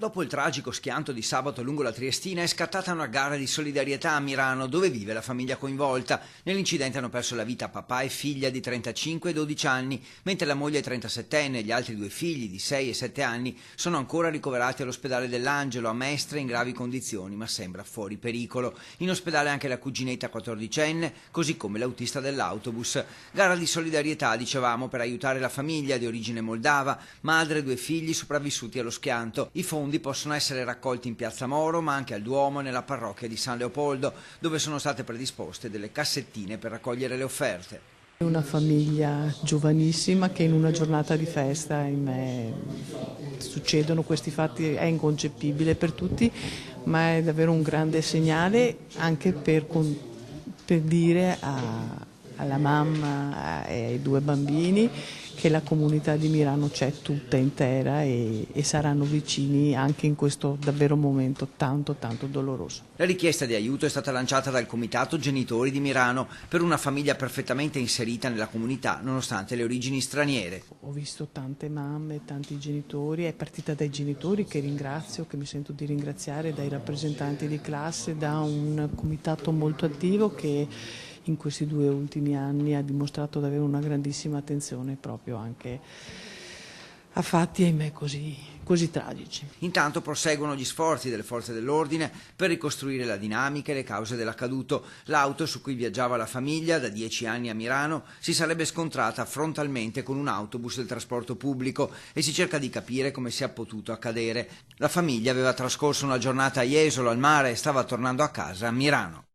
Dopo il tragico schianto di sabato lungo la Triestina è scattata una gara di solidarietà a Mirano, dove vive la famiglia coinvolta. Nell'incidente hanno perso la vita papà e figlia di 35 e 12 anni, mentre la moglie 37enne e gli altri due figli di 6 e 7 anni sono ancora ricoverati all'ospedale dell'Angelo a Mestre in gravi condizioni, ma sembra fuori pericolo. In ospedale anche la cuginetta 14enne, così come l'autista dell'autobus. Gara di solidarietà, dicevamo, per aiutare la famiglia di origine moldava, madre e due figli sopravvissuti allo schianto. I fondi possono essere raccolti in Piazza Moro, ma anche al Duomo e nella parrocchia di San Leopoldo, dove sono state predisposte delle cassettine per raccogliere le offerte. Una famiglia giovanissima che in una giornata di festa, ahimè, succedono questi fatti, è inconcepibile per tutti, ma è davvero un grande segnale anche per dire alla mamma e ai due bambini che la comunità di Mirano c'è tutta intera e saranno vicini anche in questo davvero momento tanto doloroso. La richiesta di aiuto è stata lanciata dal Comitato Genitori di Mirano per una famiglia perfettamente inserita nella comunità nonostante le origini straniere. Ho visto tante mamme, tanti genitori, è partita dai genitori che ringrazio, che mi sento di ringraziare, dai rappresentanti di classe, da un comitato molto attivo che in questi 2 ultimi anni ha dimostrato di avere una grandissima attenzione proprio anche a fatti, ahimè, così tragici. Intanto proseguono gli sforzi delle forze dell'ordine per ricostruire la dinamica e le cause dell'accaduto. L'auto su cui viaggiava la famiglia da 10 anni a Mirano si sarebbe scontrata frontalmente con un autobus del trasporto pubblico e si cerca di capire come sia potuto accadere. La famiglia aveva trascorso una giornata a Jesolo al mare e stava tornando a casa a Mirano.